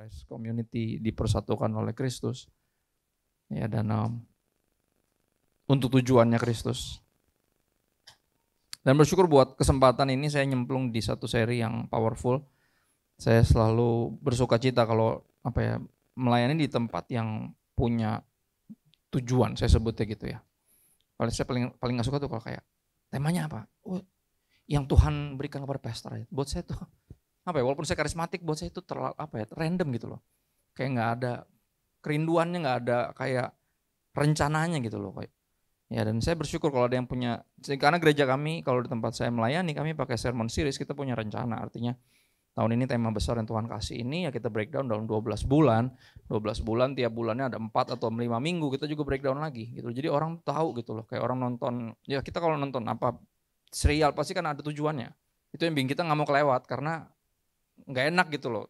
Christ Community dipersatukan oleh Kristus. Ya, dan untuk tujuannya Kristus. Dan bersyukur buat kesempatan ini saya nyemplung di satu seri yang powerful. Saya selalu bersuka cita kalau melayani di tempat yang punya tujuan, saya sebutnya gitu ya. Saya paling nggak suka tuh kalau kayak temanya apa? Yang Tuhan berikan kepada pastor ya. Buat saya tuh walaupun saya karismatik, buat saya itu terlalu random gitu loh. Kayak nggak ada kerinduannya, nggak ada kayak rencananya gitu loh. Ya, dan saya bersyukur kalau ada yang punya, karena gereja kami kalau di tempat saya melayani kami pakai sermon series, kita punya rencana. Artinya tahun ini tema besar yang Tuhan kasih ini ya kita breakdown dalam 12 bulan. 12 bulan, tiap bulannya ada 4 atau 5 minggu, kita juga breakdown lagi gitu. Jadi orang tahu gitu loh, kayak orang nonton, ya kita kalau nonton serial pasti kan ada tujuannya. Itu yang bikin kita nggak mau kelewat karena nggak enak gitu loh.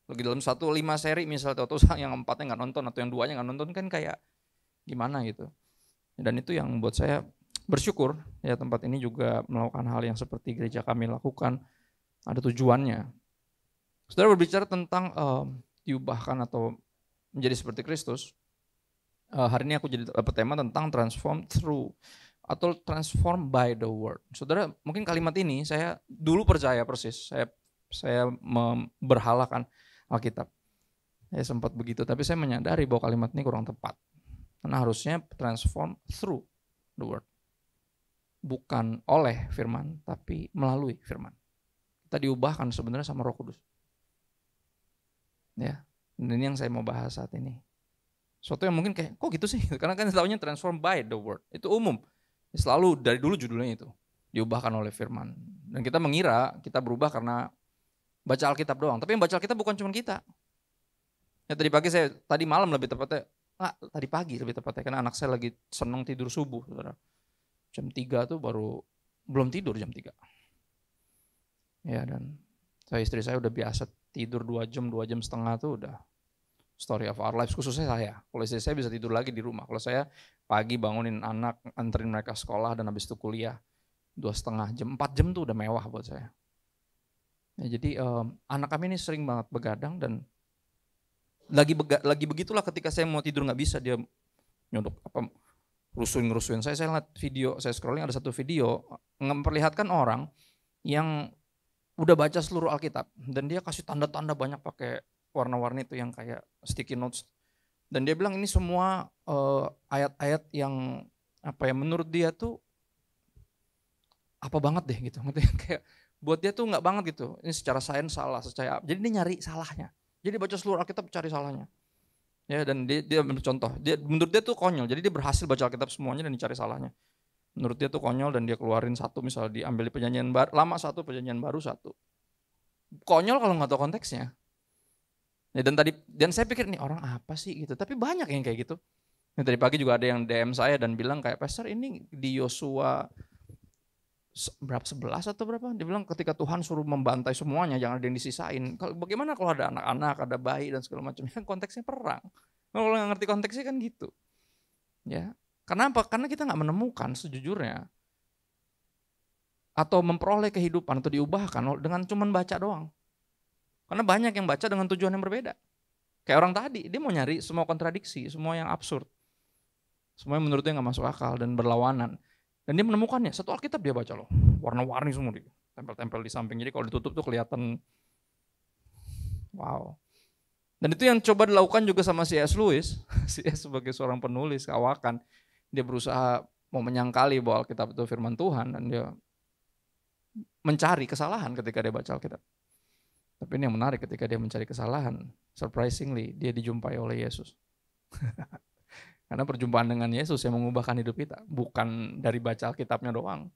Lagi dalam 5 seri misalnya, atau yang 4-nya nggak nonton atau yang 2-nya nggak nonton kan kayak gimana gitu. Dan itu yang membuat saya bersyukur ya tempat ini juga melakukan hal yang seperti gereja kami lakukan, ada tujuannya. Saudara berbicara tentang diubahkan atau menjadi seperti Kristus. Hari ini aku jadi dapat tema tentang transform through atau transform by the word. Saudara, mungkin kalimat ini saya dulu percaya persis, saya berhalakan Alkitab. Saya sempat begitu, tapi saya menyadari bahwa kalimat ini kurang tepat. Karena harusnya transform through the word. Bukan oleh firman, tapi melalui firman. Kita diubahkan sebenarnya sama Roh Kudus. Ya, dan ini yang saya mau bahas saat ini. Suatu yang mungkin kayak, kok gitu sih? Karena kan tahunya transform by the word. Itu umum. Selalu dari dulu judulnya itu. Diubahkan oleh firman. Dan kita mengira kita berubah karena baca Alkitab doang. Tapi yang baca Alkitab bukan cuma kita. Ya tadi malam lebih tepatnya, tadi pagi lebih tepatnya, karena anak saya lagi seneng tidur subuh, saudara. Jam 3 tuh belum tidur jam 3. Ya, dan istri saya udah biasa tidur 2 jam setengah tuh udah story of our lives, khususnya saya. Kalau istri saya bisa tidur lagi di rumah. Kalau saya pagi bangunin anak, anterin mereka sekolah, dan habis itu kuliah 2,5 jam, 4 jam tuh udah mewah buat saya. Ya, jadi anak kami ini sering banget begadang, dan lagi begitulah ketika saya mau tidur nggak bisa, dia nyodok ngerusuin saya lihat video, saya scrolling ada satu video memperlihatkan orang yang udah baca seluruh Alkitab dan dia kasih tanda-tanda banyak pakai warna-warni itu yang kayak sticky notes, dan dia bilang ini semua ayat-ayat yang menurut dia tuh apa banget deh gitu, kayak buat dia tuh nggak banget gitu, ini secara sains salah, jadi dia nyari salahnya. Jadi baca seluruh Alkitab cari salahnya. Ya, dan dia contoh, menurut dia tuh konyol. Jadi dia berhasil baca Alkitab semuanya dan dicari salahnya. Menurut dia tuh konyol, dan dia keluarin satu, misalnya diambil di perjanjian lama satu, perjanjian baru satu. Konyol kalau nggak tahu konteksnya. Ya, dan saya pikir nih orang apa sih gitu. Tapi banyak yang kayak gitu. Ya, tadi pagi juga ada yang DM saya dan bilang kayak, Pastor ini di Yosua 11 atau berapa? Dia bilang ketika Tuhan suruh membantai semuanya, jangan ada yang disisain. Bagaimana kalau ada anak-anak, ada bayi dan segala macamnya? Konteksnya perang. Kalau nggak ngerti konteksnya kan gitu. Ya, kenapa? Karena kita nggak menemukan sejujurnya atau memperoleh kehidupan atau diubahkan dengan cuman baca doang. Karena banyak yang baca dengan tujuan yang berbeda. Kayak orang tadi, dia mau nyari semua kontradiksi, semua yang absurd, semua yang menurut dia nggak masuk akal dan berlawanan. Dan dia menemukannya, satu Alkitab dia baca loh, warna-warni semua, tempel-tempel di samping. Jadi kalau ditutup tuh kelihatan, wow. Dan itu yang coba dilakukan juga sama C.S. Lewis. C.S. sebagai seorang penulis kawakan, dia berusaha mau menyangkali bahwa Alkitab itu firman Tuhan, dan dia mencari kesalahan ketika dia baca Alkitab. Tapi ini yang menarik, ketika dia mencari kesalahan, surprisingly dia dijumpai oleh Yesus. Karena perjumpaan dengan Yesus yang mengubahkan hidup kita, bukan dari baca Alkitabnya doang.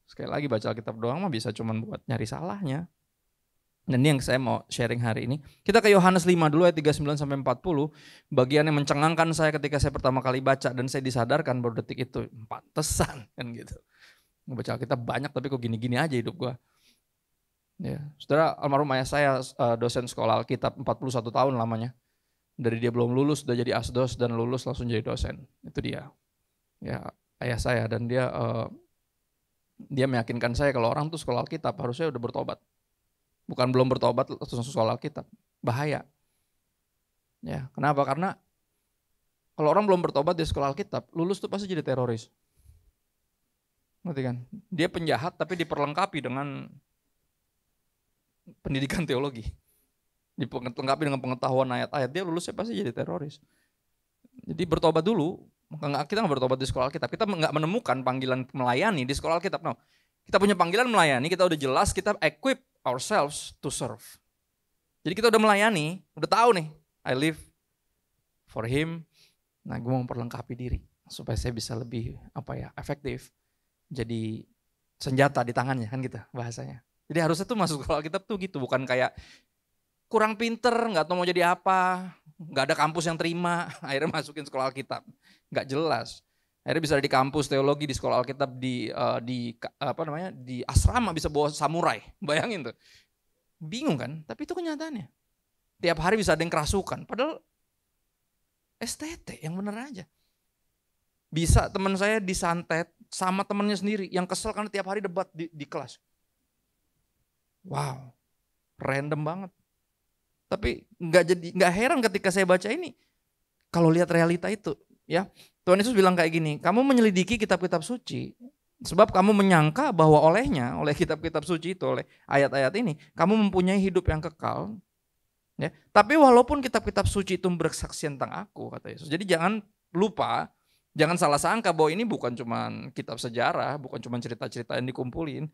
Sekali lagi, baca Alkitab doang mah bisa cuma buat nyari salahnya. Dan ini yang saya mau sharing hari ini. Kita ke Yohanes 5 dulu ayat 39-40. Bagian yang mencengangkan saya ketika saya pertama kali baca, dan saya disadarkan baru detik itu, pantesan kan gitu. Baca Alkitab banyak tapi kok gini-gini aja hidup gua. Ya, saudara, almarhum ayah saya dosen sekolah Alkitab 41 tahun lamanya. Dari dia belum lulus udah jadi asdos, dan lulus langsung jadi dosen. Itu dia. Ya, ayah saya, dan dia meyakinkan saya kalau orang tuh sekolah Alkitab harusnya udah bertobat. Bukan belum bertobat terus sekolah Alkitab. Bahaya. Ya, kenapa? Karena kalau orang belum bertobat di sekolah Alkitab, lulus tuh pasti jadi teroris. Ngerti kan? Dia penjahat tapi diperlengkapi dengan pendidikan teologi. Diperlengkapi dengan pengetahuan ayat-ayat, dia lulusnya pasti jadi teroris. Jadi bertobat dulu. Kita nggak bertobat di sekolah Alkitab. Kita nggak menemukan panggilan melayani di sekolah Alkitab. No. Kita punya panggilan melayani, kita udah jelas, kita equip ourselves to serve. Jadi kita udah melayani, udah tahu nih, I live for him. Nah, gue mau memperlengkapi diri supaya saya bisa lebih efektif. Jadi senjata di tangannya kan gitu bahasanya. Jadi harusnya tuh masuk sekolah Alkitab tuh gitu, bukan kayak kurang pinter, nggak tahu mau jadi apa, nggak ada kampus yang terima, akhirnya masukin sekolah Alkitab, nggak jelas. Akhirnya bisa di kampus teologi, di sekolah Alkitab, di asrama bisa bawa samurai, bayangin tuh. Bingung kan? Tapi itu kenyataannya. Tiap hari bisa ada yang kerasukan, padahal STT yang bener aja. Bisa teman saya disantet sama temannya sendiri yang kesel karena tiap hari debat di kelas. Wow, random banget. Tapi nggak heran ketika saya baca ini, kalau lihat realita itu, ya Tuhan Yesus bilang kayak gini, kamu menyelidiki kitab-kitab suci, sebab kamu menyangka bahwa oleh kitab-kitab suci itu, oleh ayat-ayat ini, kamu mempunyai hidup yang kekal. Ya, tapi walaupun kitab-kitab suci itu bersaksi tentang aku, kata Yesus. Jadi jangan lupa, jangan salah sangka bahwa ini bukan cuma kitab sejarah, bukan cuma cerita-cerita yang dikumpulin,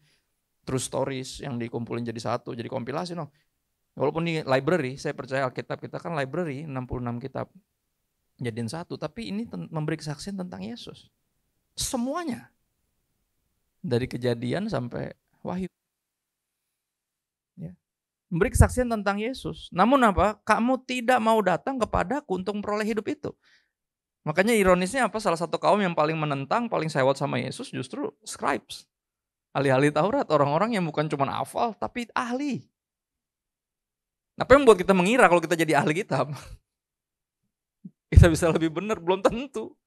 true stories yang dikumpulin jadi satu, jadi kompilasi. No. Walaupun di library, saya percaya Alkitab kita kan library, 66 kitab jadiin satu, tapi ini memberi kesaksian tentang Yesus. Semuanya. Dari Kejadian sampai Wahyu. Ya. Memberi kesaksian tentang Yesus. Namun apa? Kamu tidak mau datang kepadaku untuk memperoleh hidup itu. Makanya ironisnya apa? Salah satu kaum yang paling menentang, paling sewot sama Yesus justru scribes. Ahli-ahli Taurat, orang-orang yang bukan cuma hafal, tapi ahli. Apa yang membuat kita mengira kalau kita jadi ahli kitab? Kita bisa lebih benar, belum tentu.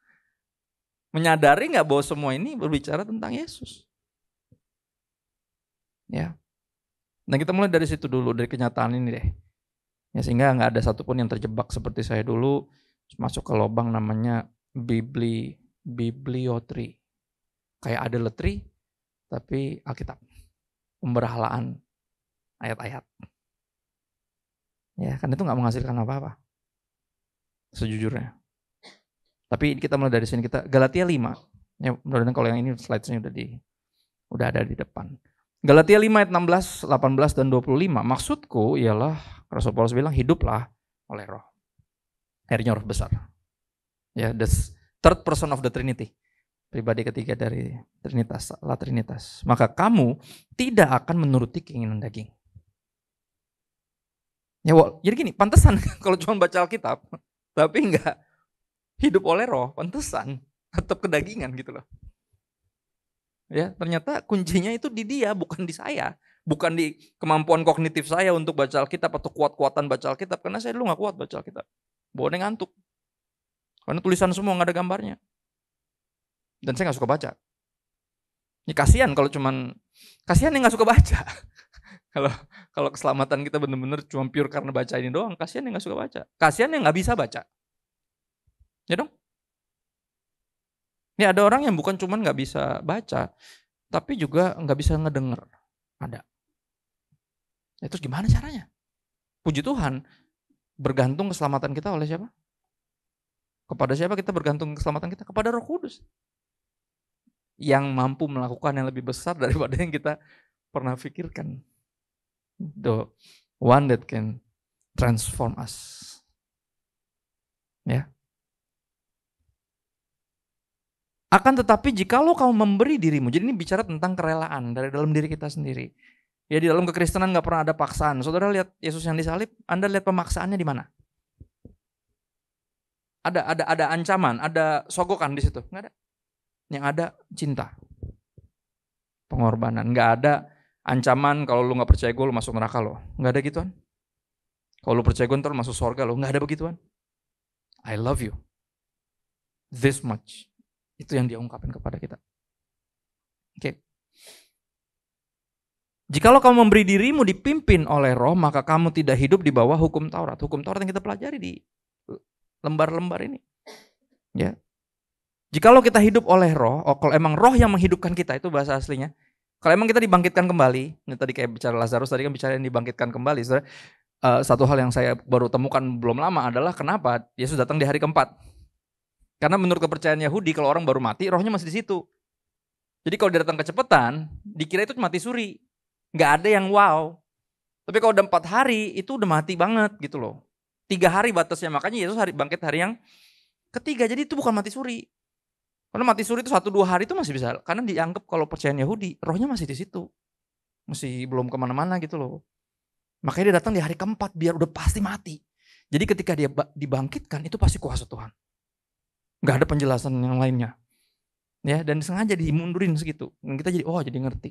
Menyadari nggak bahwa semua ini berbicara tentang Yesus? Ya. Nah kita mulai dari situ dulu, dari kenyataan ini deh. Ya, sehingga nggak ada satupun yang terjebak seperti saya dulu, masuk ke lubang namanya bibliotri. Kayak ada letri, tapi Alkitab. Pemberhalaan ayat-ayat. Ya, kan itu nggak menghasilkan apa-apa. Sejujurnya. Tapi kita mulai dari sini, kita Galatia 5. Ya, mudah-mudahan kalau yang ini slide-nya udah ada di depan. Galatia 5 ayat 16, 18 dan 25. Maksudku ialah Rasul Paulus bilang hiduplah oleh Roh. Akhirnya Roh besar. Ya, the third person of the Trinity. Pribadi ketiga dari Trinitas, La Trinitas. Maka kamu tidak akan menuruti keinginan daging. Ya, jadi gini, pantesan kalau cuma baca Alkitab, tapi enggak hidup oleh Roh, pantesan tetap kedagingan gitu loh. Ya, ternyata kuncinya itu di dia, bukan di saya, bukan di kemampuan kognitif saya untuk baca Alkitab atau kuat-kuatan baca Alkitab, karena saya dulu nggak kuat baca Alkitab, bawaannya ngantuk, karena tulisan semua nggak ada gambarnya, dan saya nggak suka baca. Ini kasihan kalau kasihan yang nggak suka baca. Kalau keselamatan kita benar-benar cuma pure karena baca ini doang, kasihan yang nggak suka baca, kasihan yang nggak bisa baca, ya dong. Ini ada orang yang bukan cuma nggak bisa baca, tapi juga nggak bisa ngedenger. Ada. Ya, terus gimana caranya? Puji Tuhan, bergantung keselamatan kita oleh siapa? Kepada siapa kita bergantung keselamatan kita? Kepada Roh Kudus. Yang mampu melakukan yang lebih besar daripada yang kita pernah pikirkan. The one that can transform us. Ya. Akan tetapi jikalau kamu memberi dirimu, jadi ini bicara tentang kerelaan dari dalam diri kita sendiri. Ya, di dalam kekristenan nggak pernah ada paksaan. Saudara lihat Yesus yang disalib, Anda lihat pemaksaannya di mana? Ada ancaman, ada sogokan di situ, nggak ada. Yang ada cinta, pengorbanan. Nggak ada ancaman kalau lu nggak percaya gue lu masuk neraka lo, nggak ada gituan. Kalau lu percaya gue ntar lu masuk surga lo, nggak ada begituan. I love you this much. Itu yang diungkapkan kepada kita. Oke. Jikalau kamu memberi dirimu dipimpin oleh Roh, maka kamu tidak hidup di bawah hukum Taurat. Hukum Taurat yang kita pelajari di lembar-lembar ini. Ya. Jikalau kita hidup oleh roh, kalau emang roh yang menghidupkan kita, itu bahasa aslinya. Kalau emang kita dibangkitkan kembali, ini tadi kayak bicara Lazarus, tadi kan bicara yang dibangkitkan kembali. Saudara, satu hal yang saya baru temukan belum lama adalah kenapa Yesus datang di hari keempat. Karena menurut kepercayaan Yahudi, kalau orang baru mati, rohnya masih di situ. Jadi kalau dia datang kecepatan, dikira itu mati suri. Nggak ada yang wow. Tapi kalau udah 4 hari, itu udah mati banget gitu loh. 3 hari batasnya, makanya Yesus bangkit hari yang ketiga. Jadi itu bukan mati suri. Karena mati suri itu 1-2 hari itu masih bisa. Karena dianggap kalau percayaan Yahudi, rohnya masih di situ. Masih belum kemana-mana gitu loh. Makanya dia datang di hari keempat biar udah pasti mati. Jadi ketika dia dibangkitkan itu pasti kuasa Tuhan. Gak ada penjelasan yang lainnya. Ya, dan sengaja dimundurin segitu. Dan kita jadi jadi ngerti.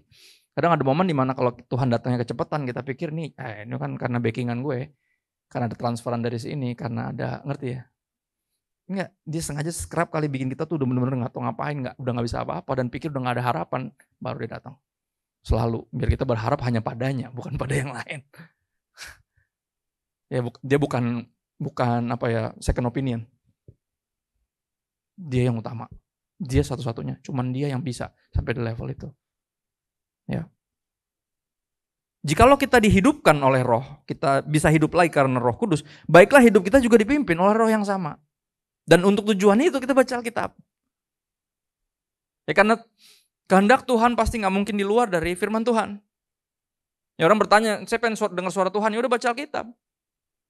Kadang ada momen dimana kalau Tuhan datangnya kecepatan kita pikir nih, ini kan karena backingan gue. Karena ada transferan dari sini, karena ada, ngerti ya? Enggak, dia sengaja kerap kali bikin kita tuh udah bener-bener gak tahu ngapain, udah gak bisa apa-apa dan pikir udah gak ada harapan, baru dia datang. Selalu, biar kita berharap hanya padanya, bukan pada yang lain. Ya, dia bukan second opinion. Dia yang utama. Dia satu-satunya, cuman dia yang bisa sampai di level itu. Ya. Jikalau kita dihidupkan oleh roh, kita bisa hidup lagi karena Roh Kudus, baiklah hidup kita juga dipimpin oleh roh yang sama. Dan untuk tujuan itu kita baca Alkitab. Ya karena kehendak Tuhan pasti gak mungkin di luar dari firman Tuhan. Ya orang bertanya, saya pengen dengar suara Tuhan, ya udah baca Alkitab.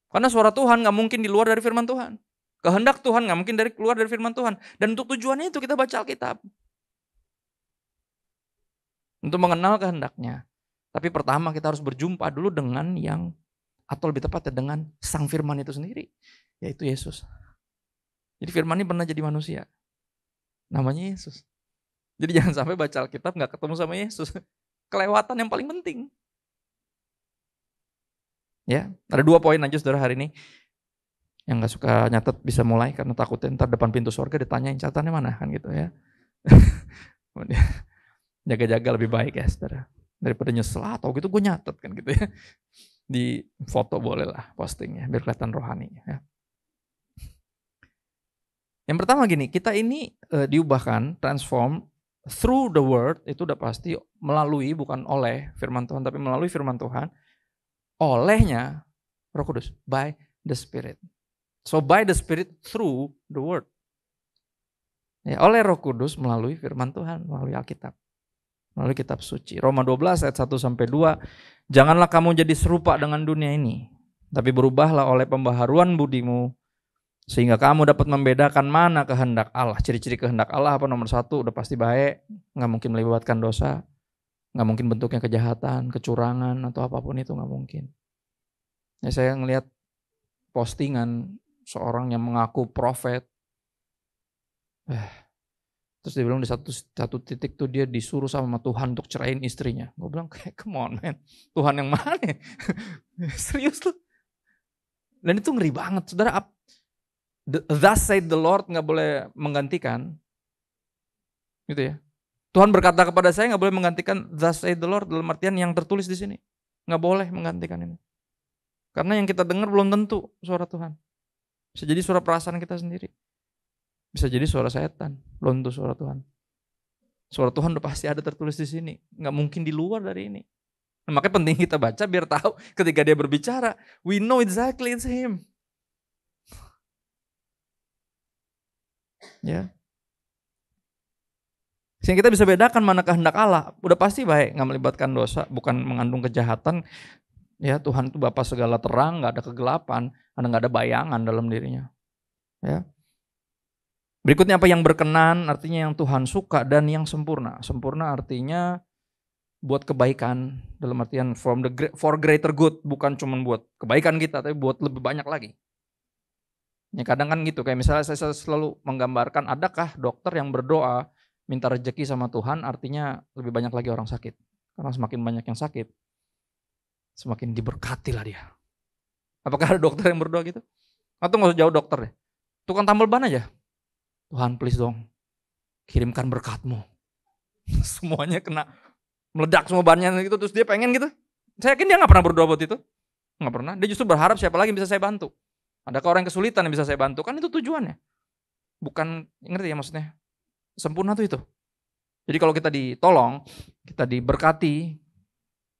Karena suara Tuhan gak mungkin di luar dari firman Tuhan. Kehendak Tuhan gak mungkin keluar dari firman Tuhan. Dan untuk tujuannya itu kita baca Alkitab. Untuk mengenal kehendaknya. Tapi pertama kita harus berjumpa dulu dengan atau lebih tepatnya dengan sang firman itu sendiri. Yaitu Yesus. Jadi firman ini pernah jadi manusia. Namanya Yesus. Jadi jangan sampai baca Alkitab gak ketemu sama Yesus. Kelewatan yang paling penting. Ya, ada 2 poin aja saudara hari ini. Yang gak suka nyatet bisa mulai karena takutnya ntar depan pintu surga ditanyain catatannya mana kan gitu ya. Jaga-jaga lebih baik ya saudara. Daripada nyesel atau gitu gue nyatet kan gitu ya. Di foto boleh lah postingnya biar kelihatan rohani ya. Yang pertama gini, kita ini diubahkan, transform through the word, itu udah pasti melalui, bukan oleh firman Tuhan, tapi melalui firman Tuhan, olehnya Roh Kudus, by the Spirit. So by the Spirit through the word. Ya, oleh Roh Kudus melalui firman Tuhan, melalui Alkitab. Melalui kitab suci. Roma 12 ayat 1-2, janganlah kamu jadi serupa dengan dunia ini, tapi berubahlah oleh pembaharuan budimu, sehingga kamu dapat membedakan mana kehendak Allah. Ciri-ciri kehendak Allah apa? Nomor 1 udah pasti baik, gak mungkin melibatkan dosa, gak mungkin bentuknya kejahatan, kecurangan atau apapun itu gak mungkin. Ya, saya ngelihat postingan seorang yang mengaku profet, terus dia bilang di satu titik tuh dia disuruh sama Tuhan untuk ceraiin istrinya. Gue bilang kayak come on man, Tuhan yang mana? Serius lu? Dan itu ngeri banget saudara. Thus said the Lord gak boleh menggantikan. Gitu ya. Tuhan berkata kepada saya gak boleh menggantikan thus said the Lord dalam artian yang tertulis di sini. Gak boleh menggantikan ini. Karena yang kita dengar belum tentu suara Tuhan. Bisa jadi suara perasaan kita sendiri. Bisa jadi suara setan, belum tentu suara Tuhan. Suara Tuhan udah pasti ada tertulis di sini. Gak mungkin di luar dari ini. Nah, makanya penting kita baca biar tahu ketika dia berbicara, we know exactly it's him. Ya. Sehingga kita bisa bedakan mana kehendak Allah. Udah pasti baik, gak melibatkan dosa, bukan mengandung kejahatan. Ya, Tuhan itu Bapa segala terang, gak ada kegelapan, gak ada bayangan dalam dirinya. Ya. Berikutnya apa yang berkenan, artinya yang Tuhan suka dan yang sempurna. Sempurna artinya buat kebaikan, dalam artian for greater good, bukan cuma buat kebaikan kita, tapi buat lebih banyak lagi. Ya kadang kan gitu, kayak misalnya saya selalu menggambarkan, adakah dokter yang berdoa minta rezeki sama Tuhan, artinya lebih banyak lagi orang sakit. Karena semakin banyak yang sakit, semakin diberkati lah dia. Apakah ada dokter yang berdoa gitu? Atau gak usah jauh dokter deh. Tukang tambal ban aja. Tuhan please dong, kirimkan berkat-Mu. Semuanya kena, meledak semua bannya gitu, terus dia pengen gitu. Saya yakin dia gak pernah berdoa buat itu. Gak pernah, dia justru berharap siapa lagi bisa saya bantu. Adakah orang yang kesulitan yang bisa saya bantu? Kan itu tujuannya. Bukan, ngerti ya maksudnya? Sempurna tuh itu. Jadi kalau kita ditolong, kita diberkati,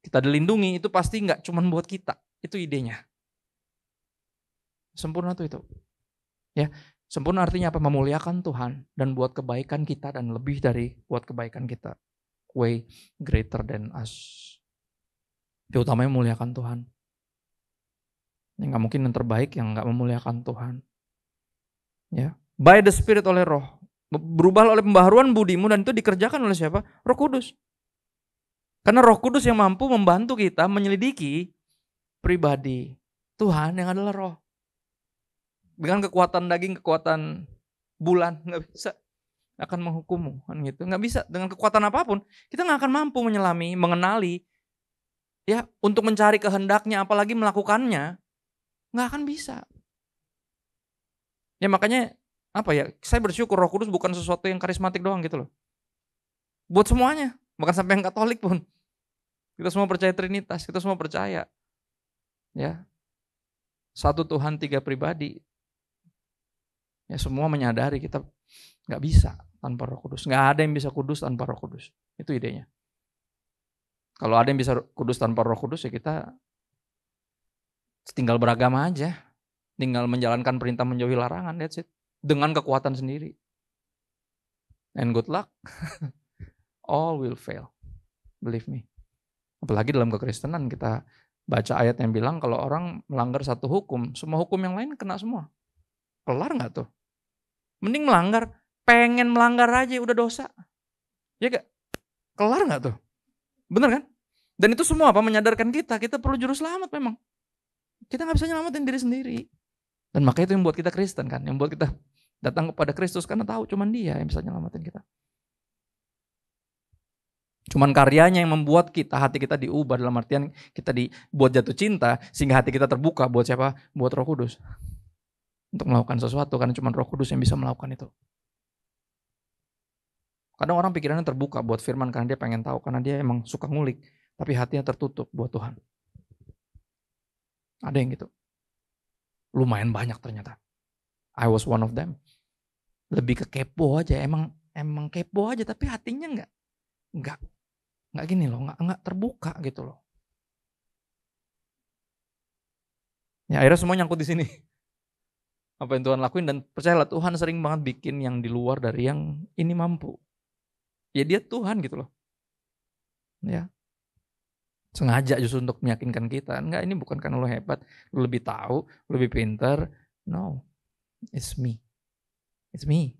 kita dilindungi, itu pasti nggak cuma buat kita. Itu idenya. Sempurna tuh itu. Ya, sempurna artinya apa? Memuliakan Tuhan dan buat kebaikan kita dan lebih dari buat kebaikan kita. Way greater than us. Yang utamanya memuliakan Tuhan. Ya, nggak mungkin yang terbaik yang nggak memuliakan Tuhan. Ya, by the Spirit oleh Roh. Berubah oleh pembaharuan budimu dan itu dikerjakan oleh siapa? Roh Kudus. Karena Roh Kudus yang mampu membantu kita menyelidiki pribadi Tuhan yang adalah Roh. Dengan kekuatan daging, kekuatan bulan, nggak bisa. Akan menghukummu, kan gitu. Nggak bisa, dengan kekuatan apapun, kita nggak akan mampu menyelami, mengenali, ya, untuk mencari kehendaknya, apalagi melakukannya, nggak akan bisa. Ya makanya, apa ya, saya bersyukur Roh Kudus bukan sesuatu yang karismatik doang gitu loh. Buat semuanya, bahkan sampai yang Katolik pun. Kita semua percaya Trinitas, kita semua percaya. Ya, satu Tuhan, 3 pribadi. Ya semua menyadari kita nggak bisa tanpa Roh Kudus. Nggak ada yang bisa kudus tanpa Roh Kudus. Itu idenya. Kalau ada yang bisa kudus tanpa Roh Kudus ya kita tinggal beragama aja. Tinggal menjalankan perintah menjauhi larangan, that's it. Dengan kekuatan sendiri. And good luck. All will fail. Believe me. Apalagi dalam kekristenan kita baca ayat yang bilang kalau orang melanggar satu hukum, semua hukum yang lain kena semua. Kelar gak tuh? Mending melanggar, pengen melanggar aja udah dosa. Ya gak? Kelar gak tuh? Bener kan? Dan itu semua apa? Menyadarkan kita perlu juru selamat memang. Kita gak bisa nyelamatin diri sendiri. Dan makanya itu yang buat kita Kristen kan. Yang buat kita datang kepada Kristus karena tahu cuman Dia yang bisa nyelamatin kita. Cuman karyanya yang membuat hati kita diubah, dalam artian kita dibuat jatuh cinta sehingga hati kita terbuka buat siapa? Buat Roh Kudus. Untuk melakukan sesuatu karena cuma Roh Kudus yang bisa melakukan itu. Kadang orang pikirannya terbuka buat firman karena dia pengen tahu, karena dia emang suka ngulik, tapi hatinya tertutup buat Tuhan. Ada yang gitu. Lumayan banyak ternyata. I was one of them. Lebih ke kepo aja, emang kepo aja, tapi hatinya enggak gini loh, enggak terbuka gitu loh. Ya akhirnya semua nyangkut di sini. Apa yang Tuhan lakuin, dan percayalah Tuhan sering banget bikin yang di luar dari yang ini mampu. Ya Dia Tuhan gitu loh. Ya. Sengaja justru untuk meyakinkan kita. Enggak, ini bukan karena lo hebat, lo lebih tahu, lo lebih pintar. No. It's me. It's me.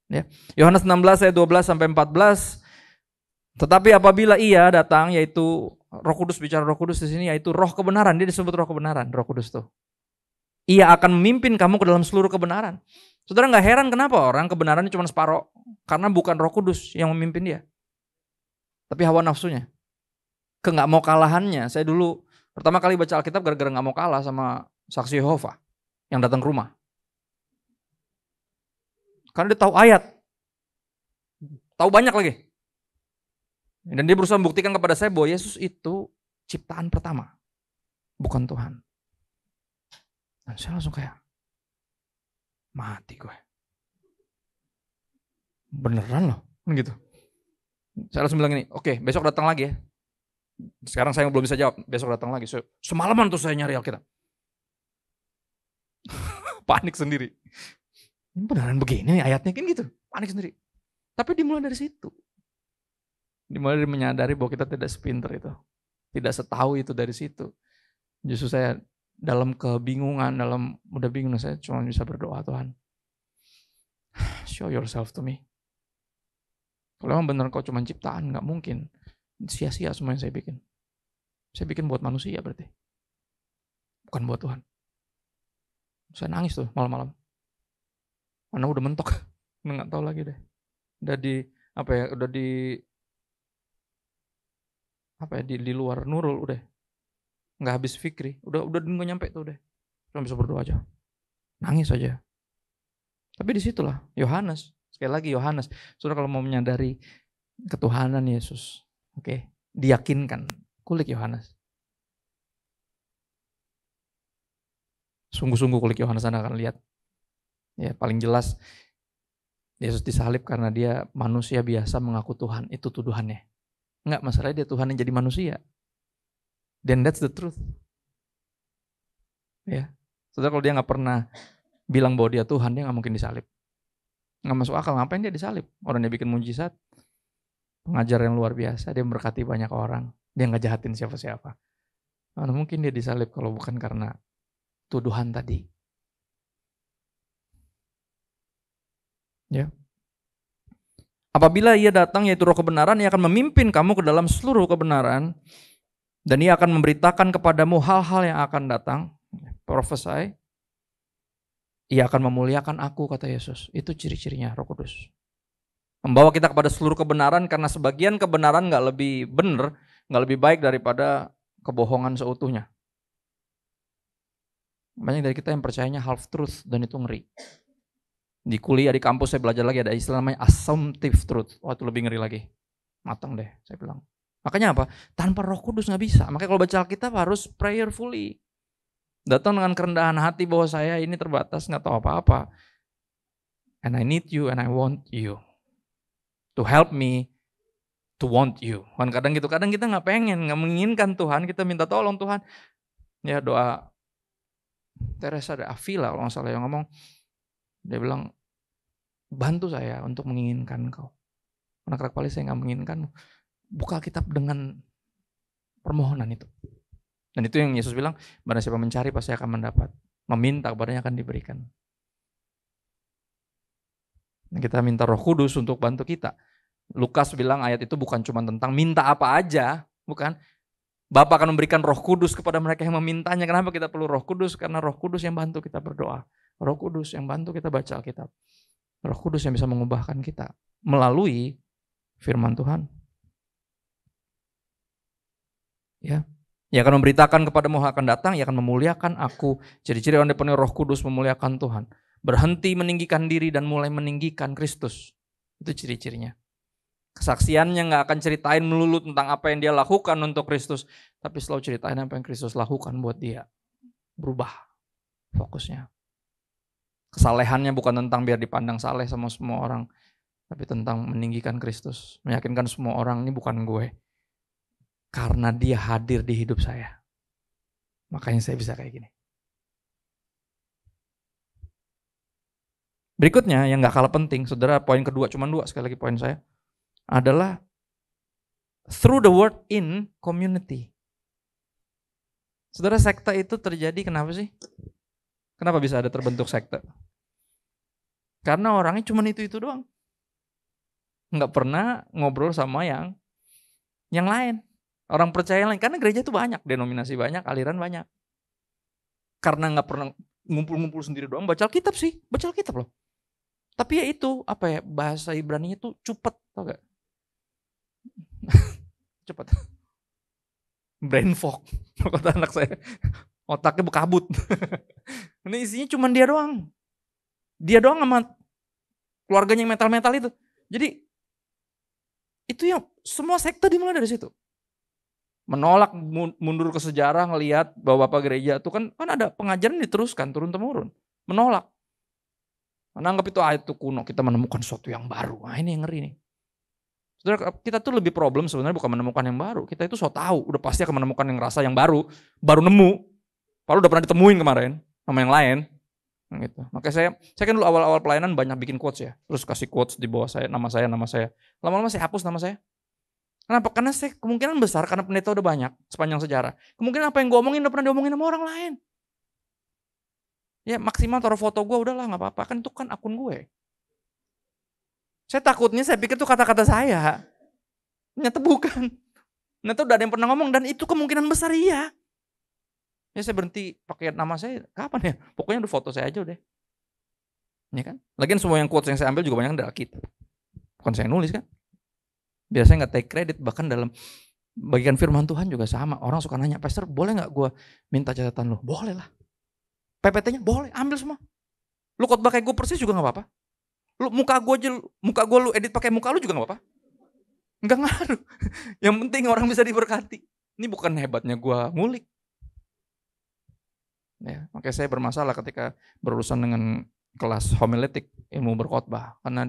Ya. Yohanes 16 ayat 12 sampai 14. Tetapi apabila Ia datang, yaitu Roh Kudus, bicara Roh Kudus di sini, yaitu Roh kebenaran. Dia disebut Roh kebenaran, Roh Kudus tuh. Ia akan memimpin kamu ke dalam seluruh kebenaran. Saudara nggak heran kenapa orang kebenarannya cuma separoh? Karena bukan Roh Kudus yang memimpin dia, tapi hawa nafsunya. Nggak mau kalahannya. Saya dulu pertama kali baca Alkitab gara-gara nggak mau kalah sama saksi Yehova yang datang ke rumah. Karena dia tahu ayat, tahu banyak lagi. Dan dia berusaha membuktikan kepada saya bahwa Yesus itu ciptaan pertama, bukan Tuhan. Dan saya langsung kayak, mati gue. Beneran loh, gitu. Saya langsung bilang gini, oke, besok datang lagi ya. Sekarang saya belum bisa jawab, besok datang lagi. Semalaman tuh saya nyari Alkitab. Panik sendiri. Ini beneran begini nih ayatnya kan gitu. Panik sendiri. Tapi dimulai dari situ. Dimulai dari menyadari bahwa kita tidak sepinter itu. Tidak setahu itu dari situ. Justru saya dalam kebingungan, udah bingung, saya cuma bisa berdoa, Tuhan, show yourself to me. Kalau memang benar kau cuma ciptaan, gak mungkin. Sia-sia semua yang saya bikin. Saya bikin buat manusia berarti. Bukan buat Tuhan. Saya nangis tuh malam-malam. Mana udah mentok. Nggak tahu lagi deh. Udah di luar Nurul udah. Nggak habis fikri. Udah nggak nyampe tuh udah. Cuma bisa berdoa aja. Nangis aja. Tapi disitulah Yohanes. Sekali lagi Yohanes. Saudara kalau mau menyadari ketuhanan Yesus. Oke. Diyakinkan. Kulik Yohanes. Sungguh-sungguh kulik Yohanes Anda akan lihat. Ya, paling jelas Yesus disalib karena dia manusia biasa mengaku Tuhan. Itu tuduhannya. Enggak, masalahnya dia Tuhan yang jadi manusia. Then that's the truth. Ya. Saudara, kalau dia nggak pernah bilang bahwa dia Tuhan, dia nggak mungkin disalib. Nggak masuk akal, ngapain dia disalib? Orang dia bikin mujizat, pengajar yang luar biasa, dia memberkati banyak orang, dia nggak jahatin siapa-siapa. Mana mungkin dia disalib kalau bukan karena tuduhan tadi. Ya. Apabila ia datang yaitu Roh kebenaran, ia akan memimpin kamu ke dalam seluruh kebenaran dan ia akan memberitakan kepadamu hal-hal yang akan datang. Prophesy. Ia akan memuliakan aku, kata Yesus. Itu ciri-cirinya Roh Kudus. Membawa kita kepada seluruh kebenaran karena sebagian kebenaran nggak lebih benar, nggak lebih baik daripada kebohongan seutuhnya. Banyak dari kita yang percayanya half truth dan itu ngeri. Di kuliah, di kampus saya belajar lagi ada istilah namanya assumptive truth. Wah, itu lebih ngeri lagi. Matang deh, saya bilang. Makanya apa? Tanpa Roh Kudus nggak bisa. Makanya kalau baca Alkitab harus prayerfully. Datang dengan kerendahan hati bahwa saya ini terbatas, nggak tahu apa-apa. And I need you and I want you. To help me to want you. Kan kadang gitu, kadang kita nggak pengen, nggak menginginkan Tuhan, kita minta tolong Tuhan. Ya doa Teresa de Avila kalau nggak salah yang ngomong, dia bilang, bantu saya untuk menginginkan Engkau. Karena kerap kali saya nggak menginginkan. Buka Alkitab dengan permohonan itu. Dan itu yang Yesus bilang, barang siapa mencari pasti akan mendapat. Meminta kepadanya akan diberikan. Dan kita minta Roh Kudus untuk bantu kita. Lukas bilang ayat itu bukan cuma tentang minta apa aja. Bukan. Bapa akan memberikan Roh Kudus kepada mereka yang memintanya. Kenapa kita perlu Roh Kudus? Karena Roh Kudus yang bantu kita berdoa. Roh Kudus yang bantu kita baca Alkitab. Roh Kudus yang bisa mengubahkan kita melalui firman Tuhan. Ya. Ia akan memberitakan kepadamu hal akan datang, ia akan memuliakan aku. Ciri-ciri orang dipenuhi Roh Kudus memuliakan Tuhan. Berhenti meninggikan diri dan mulai meninggikan Kristus. Itu ciri-cirinya. Kesaksiannya gak akan ceritain melulu tentang apa yang dia lakukan untuk Kristus. Tapi selalu ceritain apa yang Kristus lakukan buat dia. Berubah fokusnya. Kesalehannya bukan tentang biar dipandang saleh sama semua orang. Tapi tentang meninggikan Kristus. Meyakinkan semua orang ini bukan gue. Karena dia hadir di hidup saya. Makanya saya bisa kayak gini. Berikutnya yang gak kalah penting. Saudara, poin kedua, cuma dua sekali lagi poin saya. Adalah through the word in community. Saudara, sekte itu terjadi kenapa sih? Kenapa bisa ada terbentuk sekte? Karena orangnya cuma itu doang. Nggak pernah ngobrol sama yang lain. Orang percaya lain. Karena gereja itu banyak, denominasi banyak, aliran banyak. Karena nggak pernah ngumpul-ngumpul sendiri doang, baca Alkitab sih. Baca Alkitab loh. Tapi ya itu, bahasa Ibrani itu cupet, tau gak? Cepet. Brain fog, kata anak saya. Otaknya berkabut. Ini isinya cuma dia doang. Dia doang sama keluarganya yang metal-metal itu. Jadi itu yang semua sekte dimulai dari situ. Menolak, mundur ke sejarah, ngelihat bahwa bapak gereja itu kan ada pengajaran diteruskan turun-temurun. Menolak. Menanggap itu kuno, kita menemukan sesuatu yang baru. Nah ini yang ngeri nih. Saudara, kita tuh lebih problem sebenarnya bukan menemukan yang baru. Kita itu so tahu, udah pasti akan menemukan yang rasa yang baru nemu. Padahal udah pernah ditemuin kemarin sama yang lain. Gitu. Makanya saya kan dulu awal-awal pelayanan banyak bikin quotes ya. Terus kasih quotes di bawah saya, nama saya. Lama-lama saya hapus nama saya. Kenapa? Karena saya kemungkinan besar karena pendeta udah banyak sepanjang sejarah. Kemungkinan apa yang gue omongin udah pernah diomongin sama orang lain. Ya maksimal taruh foto gue udahlah gak apa-apa. Kan itu kan akun gue. Saya takutnya saya pikir itu kata-kata saya. Ternyata bukan. Ternyata udah ada yang pernah ngomong dan itu kemungkinan besar iya. Ya saya berhenti pakai nama saya, kapan ya? Pokoknya udah foto saya aja udah. Ya kan? Lagian semua yang quotes yang saya ambil juga banyak dari Alkitab. Bukan saya nulis kan? Biasanya gak take credit, bahkan dalam bagian firman Tuhan juga sama. Orang suka nanya, Pastor boleh gak gue minta catatan lu? Boleh lah. PPT-nya boleh, ambil semua. Lu khotbah kayak gue persis juga gak apa-apa. Lu muka gue lu edit pakai muka lu juga gak apa-apa. Enggak ngaruh. Yang penting orang bisa diberkati. Ini bukan hebatnya gue ngulik. Ya, makanya saya bermasalah ketika berurusan dengan kelas homiletik ilmu berkhotbah, karena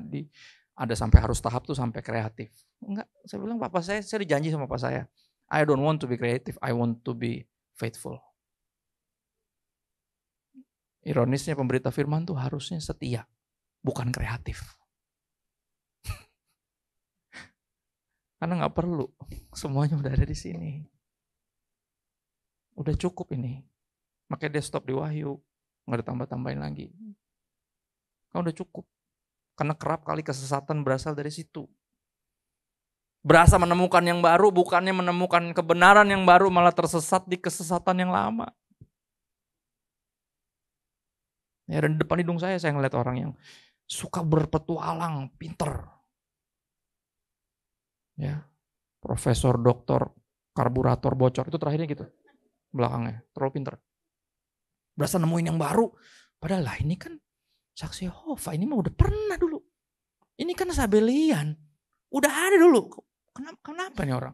ada sampai harus tahap tuh sampai kreatif. Enggak, saya bilang papa saya dijanji sama papa saya, I don't want to be creative, I want to be faithful. Ironisnya pemberita firman tuh harusnya setia, bukan kreatif. Karena nggak perlu, semuanya udah ada di sini. Udah cukup ini. Makanya dia stop di Wahyu, nggak ditambah-tambahin lagi. Kan udah cukup. Karena kerap kali kesesatan berasal dari situ. Berasa menemukan yang baru, bukannya menemukan kebenaran yang baru, malah tersesat di kesesatan yang lama. Ya, dan di depan hidung saya ngeliat orang yang suka berpetualang, pinter. Ya, profesor, doktor, karburator bocor, itu terakhirnya gitu. Belakangnya, terlalu pinter. Berasa nemuin yang baru. Padahal lah ini kan saksi Yehova, ini mah udah pernah dulu. Ini kan Sabelian, udah ada dulu. Kenapa nih orang?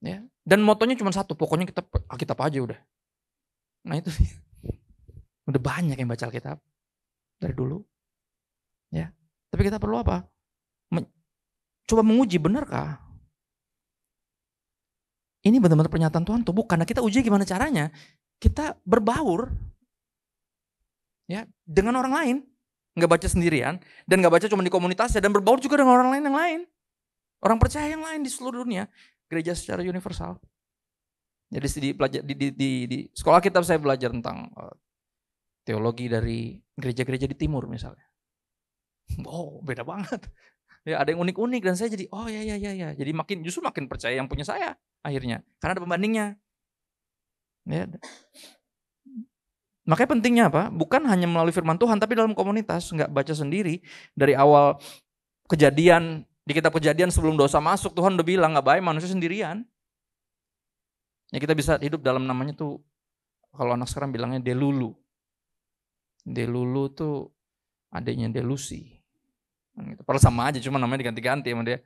Ya, dan motonya cuma satu, pokoknya kita Alkitab aja udah. Nah itu sih. Udah banyak yang baca Alkitab dari dulu. Ya, tapi kita perlu apa? Coba menguji, benarkah? Ini benar-benar pernyataan Tuhan tuh, bukan. Karena kita uji gimana caranya? Kita berbaur ya dengan orang lain, nggak baca sendirian dan nggak baca cuma di komunitasnya, dan berbaur juga dengan orang lain yang lain, orang percaya yang lain di seluruh dunia, gereja secara universal. Jadi di sekolah kita saya belajar tentang teologi dari gereja-gereja di timur misalnya. Oh beda banget. Ya ada yang unik-unik dan saya jadi oh ya. Jadi justru makin percaya yang punya saya akhirnya karena ada pembandingnya. Ya. Makanya pentingnya apa? Bukan hanya melalui firman Tuhan, tapi dalam komunitas, nggak baca sendiri. Dari awal kejadian, di kitab Kejadian sebelum dosa masuk, Tuhan udah bilang nggak baik manusia sendirian. Ya kita bisa hidup dalam namanya tuh, kalau anak sekarang bilangnya delulu. Delulu tuh adanya delusi. Padahal sama aja, cuma namanya diganti-ganti sama dia.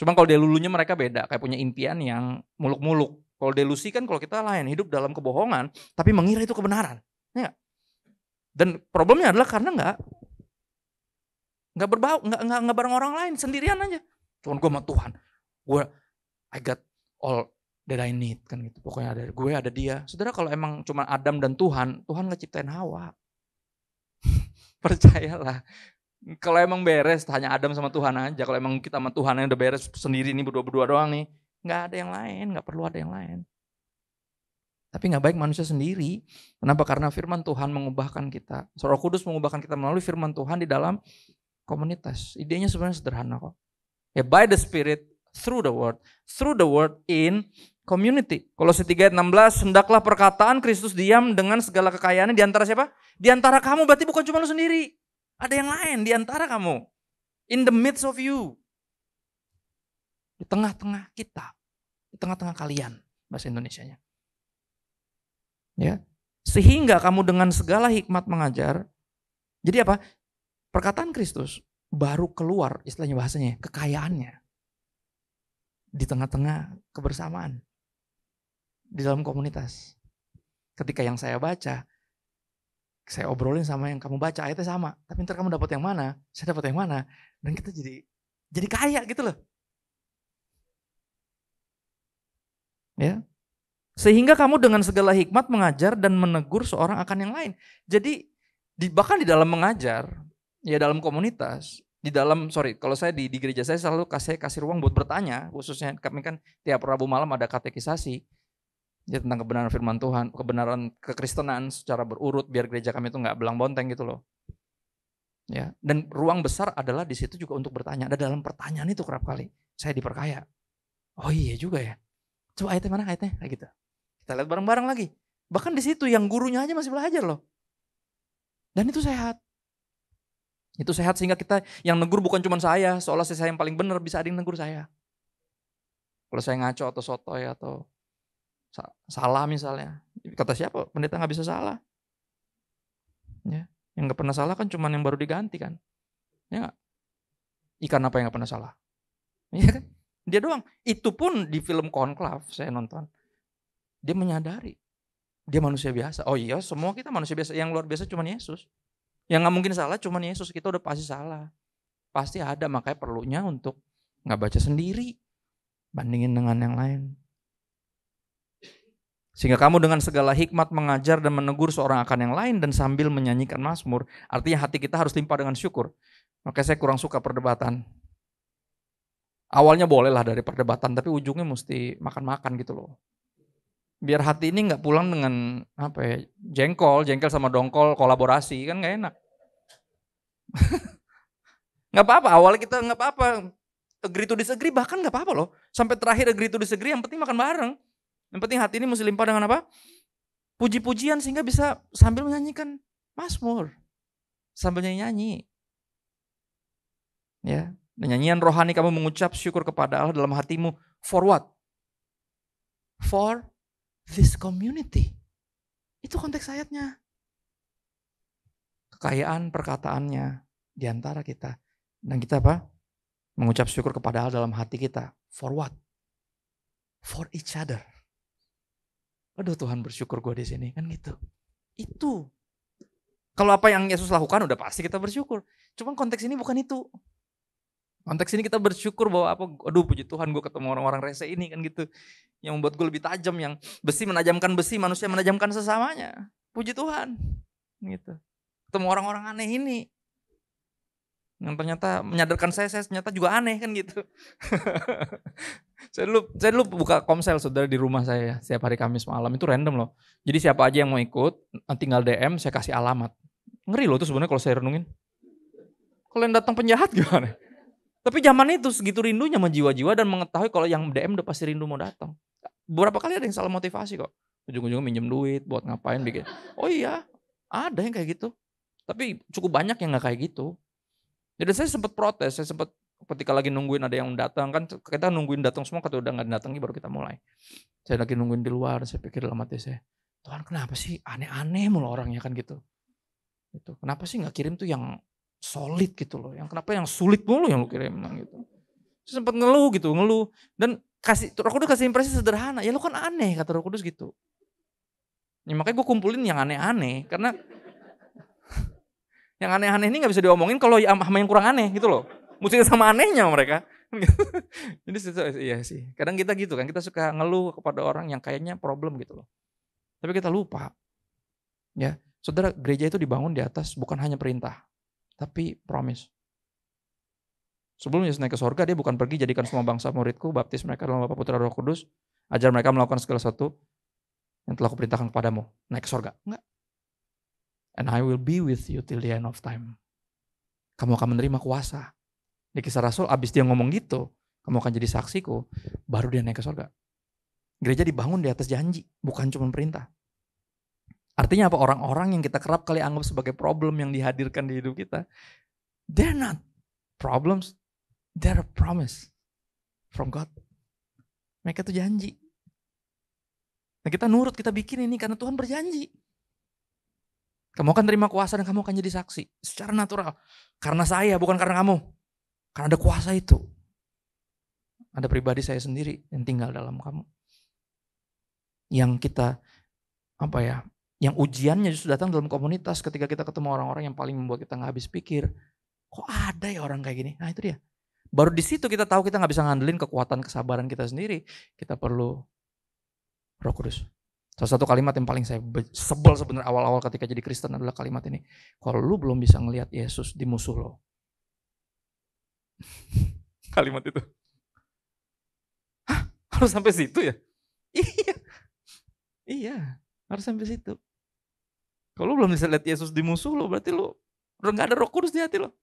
Cuma kalau delulunya mereka beda, kayak punya impian yang muluk-muluk. Kalau delusi kan kalau kita lain, hidup dalam kebohongan, tapi mengira itu kebenaran. Ya. Dan problemnya adalah karena nggak berbau, nggak bareng orang lain, sendirian aja. Cuman gue sama Tuhan, I got all that I need kan gitu. Pokoknya ada gue, ada dia. Saudara, kalau emang cuma Adam dan Tuhan nggak ciptain Hawa. Percayalah. Kalau emang beres hanya Adam sama Tuhan aja. Kalau emang kita sama Tuhan yang udah beres sendiri nih berdua doang nih, nggak ada yang lain, nggak perlu ada yang lain. Tapi nggak baik manusia sendiri. Kenapa? Karena firman Tuhan mengubahkan kita. Roh Kudus mengubahkan kita melalui firman Tuhan di dalam komunitas. Idenya sebenarnya sederhana kok. Ya, by the Spirit, through the word in community. Kolose 3:16, hendaklah perkataan Kristus diam dengan segala kekayaannya di antara siapa? Di antara kamu, berarti bukan cuma lu sendiri. Ada yang lain di antara kamu. In the midst of you. Di tengah-tengah kita. Di tengah-tengah kalian. Bahasa Indonesianya. Ya, sehingga kamu dengan segala hikmat mengajar. Jadi apa? Perkataan Kristus baru keluar, istilahnya bahasanya, kekayaannya di tengah-tengah kebersamaan di dalam komunitas. Ketika yang saya baca, saya obrolin sama yang kamu baca, ayatnya sama, tapi ntar kamu dapat yang mana, saya dapat yang mana, dan kita jadi kaya gitu loh. Ya. Sehingga kamu dengan segala hikmat mengajar dan menegur seorang akan yang lain. Jadi bahkan di dalam mengajar, ya dalam komunitas, kalau saya di gereja saya selalu kasih ruang buat bertanya, khususnya kami kan tiap Rabu malam ada katekisasi ya, tentang kebenaran firman Tuhan, kebenaran kekristenan secara berurut biar gereja kami itu nggak belang bonteng gitu loh. Ya, dan ruang besar adalah di situ juga untuk bertanya. Ada dalam pertanyaan itu kerap kali saya diperkaya. Oh iya juga ya. Coba ayatnya mana ayatnya kayak gitu. Kita lihat bareng-bareng lagi. Bahkan di situ yang gurunya aja masih belajar loh. Dan itu sehat. Itu sehat sehingga kita yang negur bukan cuma saya, seolah saya yang paling benar, bisa ada yang negur saya. Kalau saya ngaco atau sotoy atau salah misalnya. Kata siapa? Pendeta nggak bisa salah. Ya, yang nggak pernah salah kan cuma yang baru diganti kan. Ya gak? Ikan apa yang nggak pernah salah? Iya kan? Dia doang. Itu pun di film Conclave saya nonton. Dia menyadari Dia manusia biasa. Oh iya, semua kita manusia biasa. Yang luar biasa cuma Yesus. Yang nggak mungkin salah cuma Yesus. Kita udah pasti salah. Pasti ada, makanya perlunya untuk nggak baca sendiri. Bandingin dengan yang lain. Sehingga kamu dengan segala hikmat mengajar dan menegur seorang akan yang lain dan sambil menyanyikan mazmur. Artinya hati kita harus limpah dengan syukur. Makanya saya kurang suka perdebatan. Awalnya bolehlah dari perdebatan, tapi ujungnya mesti makan-makan gitu loh. Biar hati ini nggak pulang dengan jengkel sama dongkol kolaborasi, kan nggak enak. Nggak apa-apa, awalnya kita nggak apa-apa. Agree to disagree bahkan nggak apa-apa loh. Sampai terakhir agree to disagree, yang penting makan bareng. Yang penting hati ini mesti limpah dengan apa? Puji-pujian sehingga bisa sambil menyanyikan mazmur. Sambil nyanyi. Ya, dan nyanyian rohani kamu mengucap syukur kepada Allah dalam hatimu. For what? For this community. Itu konteks ayatnya. Kekayaan perkataannya di antara kita. Dan kita apa? Mengucap syukur kepada Allah dalam hati kita. For what? For each other. Aduh Tuhan bersyukur gue di sini kan gitu. Itu. Kalau apa yang Yesus lakukan udah pasti kita bersyukur. Cuman konteks ini bukan itu. Konteks ini kita bersyukur bahwa aduh puji Tuhan gue ketemu orang-orang rese ini kan gitu. Yang membuat gue lebih tajam, yang besi menajamkan besi, manusia menajamkan sesamanya. Puji Tuhan. Gitu. Ketemu orang-orang aneh ini. Yang ternyata menyadarkan saya ternyata juga aneh kan gitu. Saya dulu buka komsel saudara di rumah saya setiap hari Kamis malam, itu random loh. Jadi siapa aja yang mau ikut, tinggal DM, saya kasih alamat. Ngeri loh itu sebenarnya kalau saya renungin. Kalau yang datang penjahat gimana? Tapi zaman itu segitu rindunya sama jiwa-jiwa dan mengetahui kalau yang DM udah pasti rindu mau datang. Beberapa kali ada yang salah motivasi kok. Ujung-ujungnya minjem duit buat ngapain bikin. Oh iya, ada yang kayak gitu. Tapi cukup banyak yang gak kayak gitu. Jadi saya sempat protes, saya sempat ketika lagi nungguin ada yang datang, kan kita nungguin datang semua, kata udah gak datang baru kita mulai. Saya lagi nungguin di luar, saya pikir dalam hati saya, Tuhan kenapa sih aneh-aneh mulu orangnya kan gitu. Kenapa sih gak kirim tuh yang solid gitu loh, yang kenapa yang sulit mulu yang lu kirim gitu. Saya sempat ngeluh. Dan Roh Kudus kasih impresi sederhana, ya lu kan aneh kata Roh Kudus gitu. Ya, makanya gue kumpulin yang aneh-aneh, karena yang aneh-aneh ini gak bisa diomongin kalau sama yang kurang aneh gitu loh. Mesti sama anehnya mereka. Jadi iya sih. Kadang kita gitu kan, kita suka ngeluh kepada orang yang kayaknya problem gitu loh. Tapi kita lupa. Ya, saudara, gereja itu dibangun di atas bukan hanya perintah, tapi promise. Sebelum Yesus naik ke sorga, dia bukan pergi jadikan semua bangsa muridku, baptis mereka dalam Bapa Putra Roh Kudus, ajar mereka melakukan segala sesuatu yang telah kuperintahkan kepadamu. Naik ke sorga. Enggak. And I will be with you till the end of time. Kamu akan menerima kuasa. Di Kisah Rasul, abis dia ngomong gitu, kamu akan jadi saksiku, baru dia naik ke sorga. Gereja dibangun di atas janji, bukan cuma perintah. Artinya apa? Orang-orang yang kita kerap kali anggap sebagai problem yang dihadirkan di hidup kita, they're not problems, they're a promise from God. Mereka tuh janji. Nah kita nurut, kita bikin ini karena Tuhan berjanji. Kamu akan terima kuasa dan kamu akan jadi saksi. Secara natural. Karena saya, bukan karena kamu. Karena ada kuasa itu. Ada pribadi saya sendiri yang tinggal dalam kamu. Yang kita, yang ujiannya justru datang dalam komunitas ketika kita ketemu orang-orang yang paling membuat kita gak habis pikir. Kok ada ya orang kayak gini? Nah itu dia. Baru di situ kita tahu kita gak bisa ngandelin kekuatan kesabaran kita sendiri. Kita perlu Roh Kudus. Salah satu kalimat yang paling saya sebel sebenarnya awal-awal ketika jadi Kristen adalah kalimat ini. Kalau lu belum bisa ngelihat Yesus di musuh lo. Kalimat itu. Hah? Harus sampai situ ya? Iya, harus sampai situ. Kalau lu belum bisa lihat Yesus di musuh lo, berarti lu udah gak ada Roh Kudus di hati lo.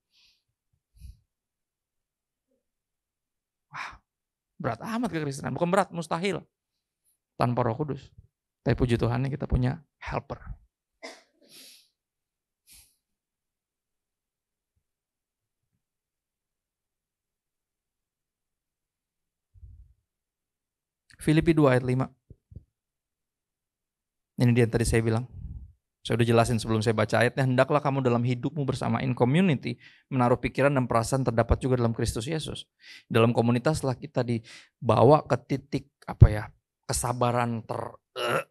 Wah, berat amat kekristenan. Bukan berat, mustahil. Tanpa Roh Kudus. Tapi puji Tuhan kita punya helper. Filipi 2 ayat 5. Ini dia tadi saya bilang. Saya udah jelasin sebelum saya baca ayatnya. Hendaklah kamu dalam hidupmu bersama in community menaruh pikiran dan perasaan terdapat juga dalam Kristus Yesus. Dalam komunitaslah kita dibawa ke titik kesabaran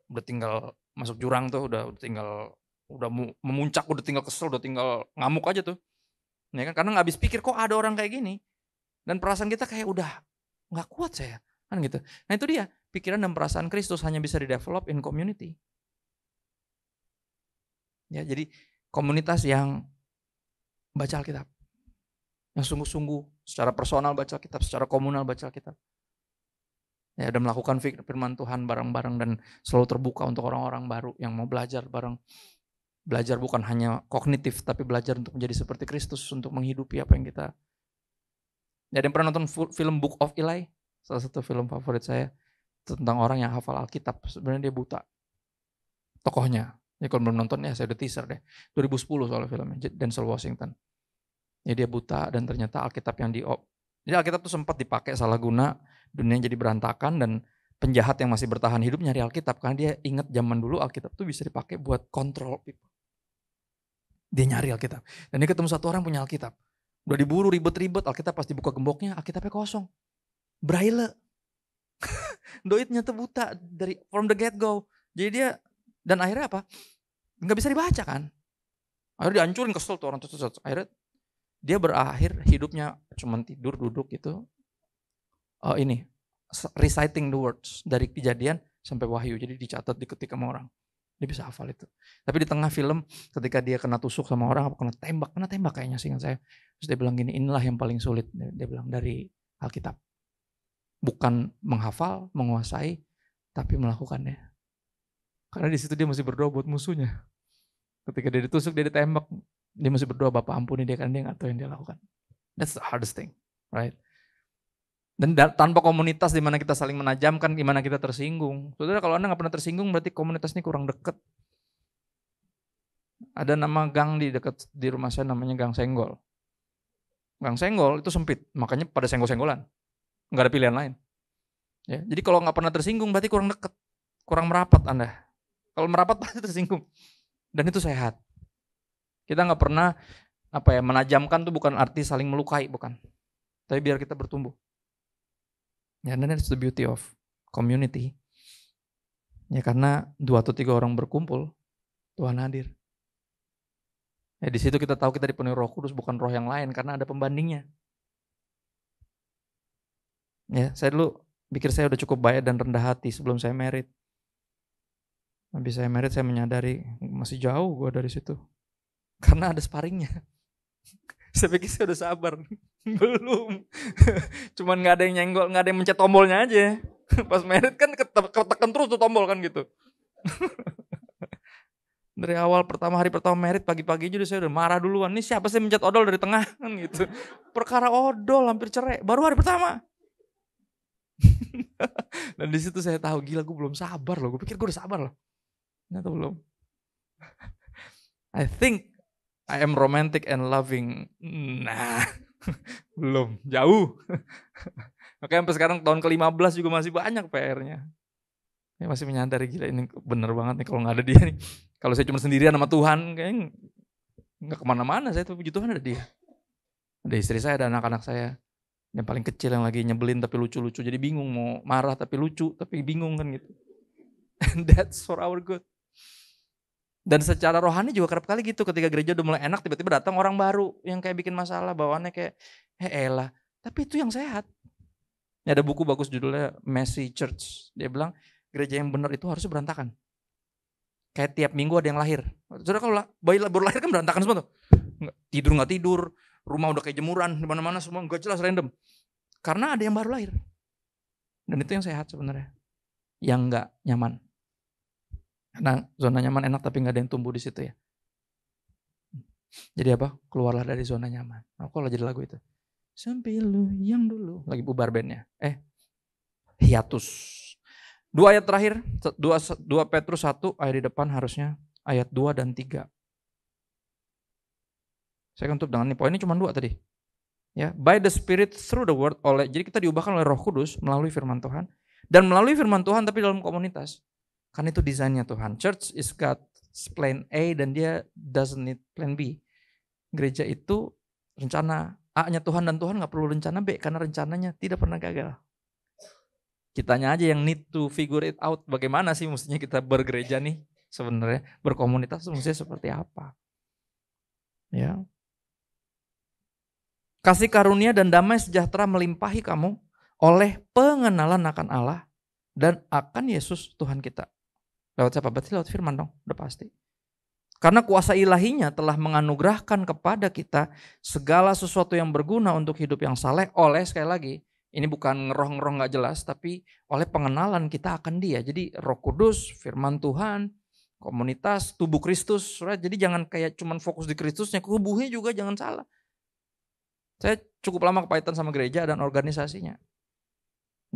udah tinggal masuk jurang tuh udah tinggal memuncak, udah tinggal kesel, udah tinggal ngamuk aja tuh. Ya kan, karena nggak habis pikir kok ada orang kayak gini. Dan perasaan kita kayak udah nggak kuat saya, kan gitu. Nah itu dia, pikiran dan perasaan Kristus hanya bisa di-develop in community. Ya, jadi komunitas yang baca Alkitab, yang sungguh-sungguh secara personal baca Alkitab, secara komunal baca Alkitab. Ya, dan melakukan firman Tuhan bareng-bareng dan selalu terbuka untuk orang-orang baru yang mau belajar bareng. Belajar bukan hanya kognitif, tapi belajar untuk menjadi seperti Kristus, untuk menghidupi apa yang kita. Jadi yang pernah nonton film Book of Eli? Salah satu film favorit saya. Tentang orang yang hafal Alkitab. Sebenarnya dia buta. Tokohnya. Ya kalau belum nonton ya saya udah teaser deh. 2010 soal filmnya. Denzel Washington. Ya dia buta dan ternyata Alkitab yang jadi Alkitab tuh sempat dipakai salah guna. Dunia jadi berantakan dan penjahat yang masih bertahan hidup nyari Alkitab. Karena dia ingat zaman dulu Alkitab tuh bisa dipakai buat kontrol people. Dia nyari Alkitab. Dan dia ketemu satu orang punya Alkitab. Udah diburu ribet-ribet, Alkitab pas dibuka gemboknya, Alkitabnya kosong. Braille. Doitnya tuh buta dari from the get go. Jadi dia, dan akhirnya apa? Nggak bisa dibaca kan. Akhirnya dihancurin, kesel tuh orang. Akhirnya dia berakhir hidupnya cuman tidur, duduk gitu. Reciting the words dari Kejadian sampai Wahyu. Jadi dicatat, diketik sama orang. Dia bisa hafal itu. Tapi di tengah film ketika dia kena tusuk sama orang, kena tembak kayaknya seingat saya. Terus dia bilang gini, inilah yang paling sulit. Dia bilang dari Alkitab. Bukan menghafal, menguasai, tapi melakukannya. Karena di situ dia mesti berdoa buat musuhnya. Ketika dia ditusuk, dia ditembak. Dia mesti berdoa, Bapak ampuni dia karena dia nggak tahu yang dia lakukan. That's the hardest thing, right? Dan tanpa komunitas di mana kita saling menajamkan, gimana kita tersinggung. Saudara, kalau Anda nggak pernah tersinggung, berarti komunitas ini kurang dekat. Ada nama gang di dekat di rumah saya namanya Gang Senggol. Gang Senggol itu sempit, makanya pada senggol-senggolan. Nggak ada pilihan lain. Ya, jadi kalau nggak pernah tersinggung, berarti kurang dekat, kurang merapat Anda. Kalau merapat pasti tersinggung. Dan itu sehat. Kita nggak pernah menajamkan tuh bukan arti saling melukai, bukan. Tapi biar kita bertumbuh. Ya, dan that's the beauty of community. Ya, karena 2 atau 3 orang berkumpul, Tuhan hadir. Ya, di situ kita tahu kita dipenuhi Roh Kudus, bukan roh yang lain, karena ada pembandingnya. Ya, saya dulu pikir saya udah cukup baik dan rendah hati sebelum saya married. Habis saya married, saya menyadari masih jauh gue dari situ. Karena ada sparringnya. Saya pikir saya udah sabar. Belum. Cuman gak ada yang nyenggol, gak ada yang mencet tombolnya aja. Pas married kan ketekan terus tuh tombol kan gitu. Dari awal hari pertama married, pagi-pagi aja saya udah marah duluan. Ini siapa sih mencet odol dari tengah kan gitu. Perkara odol hampir cerai. Baru hari pertama. Dan di situ saya tahu gila gue belum sabar loh. Gue pikir gue udah sabar loh. Ternyata belum. I think I am romantic and loving. Nah, belum, jauh. Makanya sampai sekarang tahun ke-15 juga masih banyak PR-nya. Ya, masih menyadari gila ini bener banget nih kalau gak ada dia nih. Kalau saya cuma sendirian sama Tuhan, kayaknya gak kemana-mana. Saya tuh puji Tuhan ada dia. Ada istri saya, ada anak-anak saya. Yang paling kecil yang lagi nyebelin tapi lucu-lucu. Jadi bingung mau marah tapi lucu, tapi bingung kan gitu. And that's for our good. Dan secara rohani juga kerap kali gitu, ketika gereja udah mulai enak tiba-tiba datang orang baru yang kayak bikin masalah, bawaannya kayak elah, tapi itu yang sehat. Ini ada buku bagus judulnya Messy Church. Dia bilang gereja yang benar itu harusnya berantakan. Kayak tiap minggu ada yang lahir. Saudara kalau bayi baru lahir kan berantakan semua tuh. Tidur nggak tidur, rumah udah kayak jemuran di mana-mana semua nggak jelas, random. Karena ada yang baru lahir. Dan itu yang sehat sebenarnya. Yang nggak nyaman. Karena zona nyaman enak tapi gak ada yang tumbuh di situ ya. Jadi apa? Keluarlah dari zona nyaman. Aku kalau jadi lagu itu. Sampai lu yang dulu. Lagi bubar bandnya. Hiatus. 2 ayat terakhir. 2 Petrus 1 ayat di depan harusnya. Ayat 2 dan 3. Saya akan tutup dengan ini. Poinnya cuma 2 tadi. Ya, by the Spirit through the word. Jadi kita diubahkan oleh Roh Kudus melalui firman Tuhan. Dan melalui firman Tuhan tapi dalam komunitas. Kan itu desainnya Tuhan. Church is God's plan A dan dia doesn't need plan B. Gereja itu rencana A-nya Tuhan dan Tuhan gak perlu rencana B karena rencananya tidak pernah gagal. Kitanya aja yang need to figure it out. Bagaimana sih mestinya kita bergereja nih. sebenarnya. Berkomunitas itu mestinya seperti apa? Ya. Kasih karunia dan damai sejahtera melimpahi kamu oleh pengenalan akan Allah dan akan Yesus Tuhan kita. Lewat siapa? Berarti lewat firman dong, udah pasti. Karena kuasa ilahinya telah menganugerahkan kepada kita segala sesuatu yang berguna untuk hidup yang saleh oleh, sekali lagi, ini bukan ngeroh-ngeroh gak jelas, tapi oleh pengenalan kita akan Dia. Jadi Roh Kudus, firman Tuhan, komunitas, tubuh Kristus. Jadi jangan kayak cuman fokus di Kristusnya, tubuhnya juga jangan salah. Saya cukup lama kepahitan sama gereja dan organisasinya.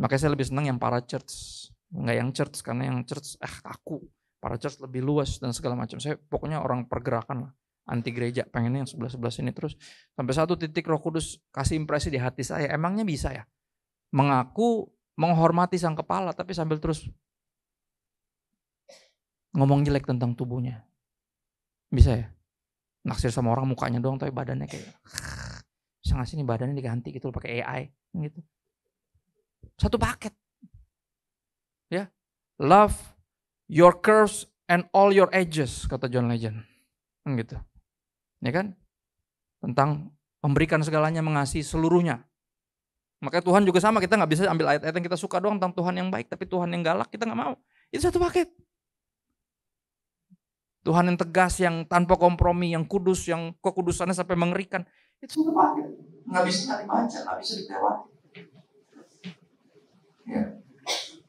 Makanya saya lebih senang yang para church. Enggak yang church, karena yang church kaku. Para church lebih luas dan segala macam. Saya pokoknya orang pergerakan lah. Anti gereja, pengennya yang sebelah-sebelah sini terus. Sampai satu titik Roh Kudus kasih impresi di hati saya. Emangnya bisa ya? Mengaku menghormati sang kepala tapi sambil terus ngomong jelek tentang tubuhnya. Bisa ya? Naksir sama orang mukanya doang tapi badannya kayak bisa nggak sih nih badannya diganti gitu pakai AI gitu. Satu paket. Ya. Love your curves and all your edges, kata John Legend. Gitu. Ya kan? Tentang memberikan segalanya, mengasihi seluruhnya. Makanya Tuhan juga sama, kita nggak bisa ambil ayat-ayat yang kita suka doang tentang Tuhan yang baik, tapi Tuhan yang galak kita nggak mau. Itu satu paket. Tuhan yang tegas, yang tanpa kompromi, yang kudus, yang kekudusannya sampai mengerikan. Itu satu paket. Nggak bisa dibaca, nggak bisa dilewati. Ya.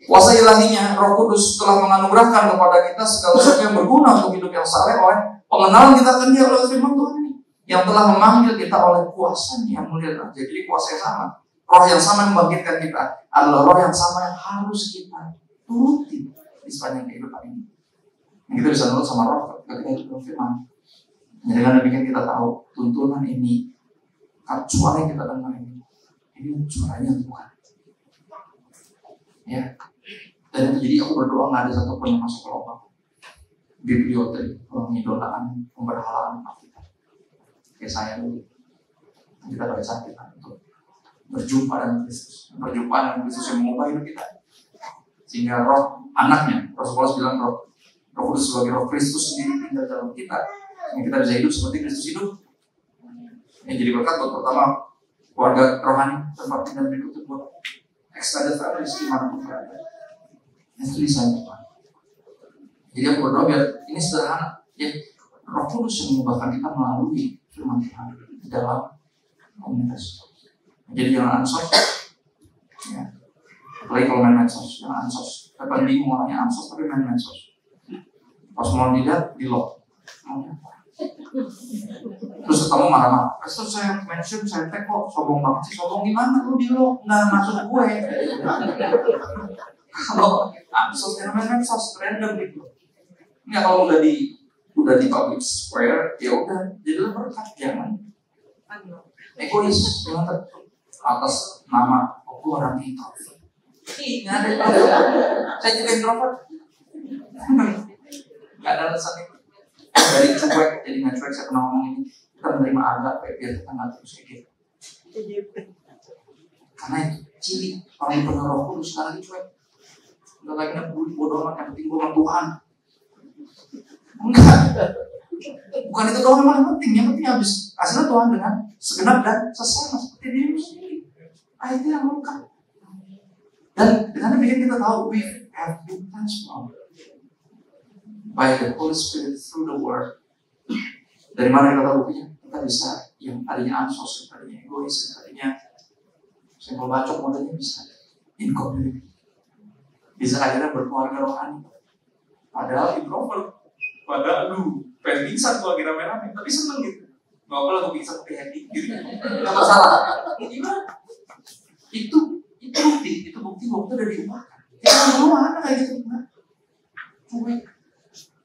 Kuasa ilahinya, Roh Kudus telah menganugerahkan kepada kita segala sesuatu yang berguna untuk hidup yang saleh oleh pengenalan kita akan Dia oleh firman Tuhan ini, yang telah memanggil kita oleh kuasa yang mulia. Jadi kuasa yang sama, Roh yang sama yang membangkitkan kita adalah Roh yang sama yang harus kita turuti di sepanjang kehidupan ini. Kita bisa nurut sama Roh ketika itu firman. Dengan demikian kita tahu tuntunan ini, suara yang kita dengar ini suaranya Tuhan. Ya. Dan itu jadi aku berdoa nggak ada satupun yang masuk ke lubang bibliotek mengidolakan pemberhalaan kita. Kayak saya dulu, kita baca kita untuk berjumpa dengan Kristus, berjumpa dengan Kristus yang mengubah hidup kita, sehingga Roh anaknya, Rasulullah bilang Roh Kudus sebagai Roh Kristus sendiri tinggal dalam kita, sehingga kita bisa hidup seperti Kristus hidup. Yang jadi berkat buat pertama keluarga rohani, tempat tinggal berikutnya buat extended family di mana pun berada. Itu desain Tuhan. Jadi aku berdoa biar ini sederhana, ya Roh Kudus yang mengubahkan kita melalui firman Tuhan di dalam komunitas. Jadi jangan ansos, ya. Apalagi kalau main medsos, jangan ansos. Saya bingung orangnya ansos tapi main medsos. Pas mau dilihat di lock, terus ketemu marah-marah. Terus saya mention, saya tag kok sombong banget sih, sombong gimana lu di lock, nggak masuk gue. Kalau ansos dan main medsos random gitu. Nggak, kalau udah di public square, ya udah jadi berkat, jangan egois, jangan atas nama aku orang introvert. Nggak ada. Saya juga introvert. Nggak ada alasan itu. Dari cuek jadi nggak cuek, saya pernah ngomong ini, kita menerima agak biar kita nggak terus kayak gitu. Karena itu ciri orang yang penuh Roh Kudus sekarang cuek. Udah lagi bodoh amat, yang penting gue sama Tuhan. Enggak. Bukan itu doang yang paling penting. Yang penting habis hasilnya Tuhan dengan segenap dan sesama seperti dirimu sendiri. Itu yang lengkap. Dan dengan demikian kita tahu we have been transformed by the Holy Spirit through the Word. Dari mana kita tahu buktinya? Kita bisa yang tadinya ansos, yang tadinya egois, yang tadinya senggol bacok, modelnya bisa in community. Bisa akhirnya berkeluarga rohani. Padahal introvert. Padahal pengen pingsan kalau kita rame-rame, tapi seneng gitu. Gak apa-apa aku pingsan tapi happy gitu. Gak masalah. Gimana? Itu bukti bahwa kita udah diubahkan. Kita mau mana kayak gitu? Cuek.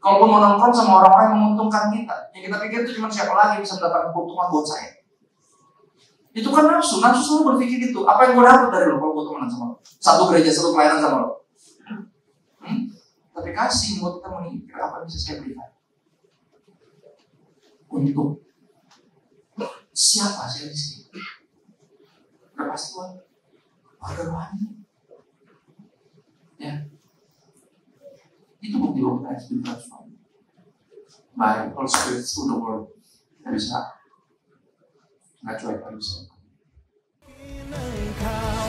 Kalaupun mau nongkrong sama orang-orang yang menguntungkan kita, yang kita pikir itu cuma siapa lagi bisa mendapatkan keuntungan buat saya. Itu kan nafsu selalu berpikir gitu. Apa yang gue dapat dari lo kalau gue temenan sama lo? Satu gereja, satu pelayanan sama lo. Tapi kasih buat kita memikir apa yang bisa saya berikan untuk siapa saya di sini. Udah pasti buat warga rohani. Ya, itu bukti bahwa kita harus transform. by Holy Spirit through the Word. Kita bisa nggak cuek lagi bisa. Engkau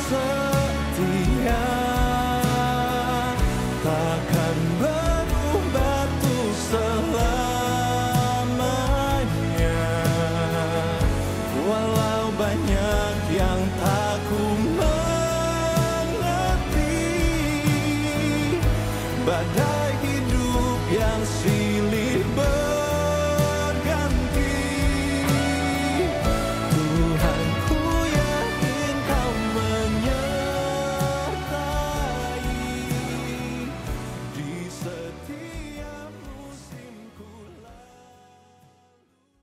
setia, takkan berubah tuh selamanya. Walau banyak yang tak ku mengerti, badai hidup yang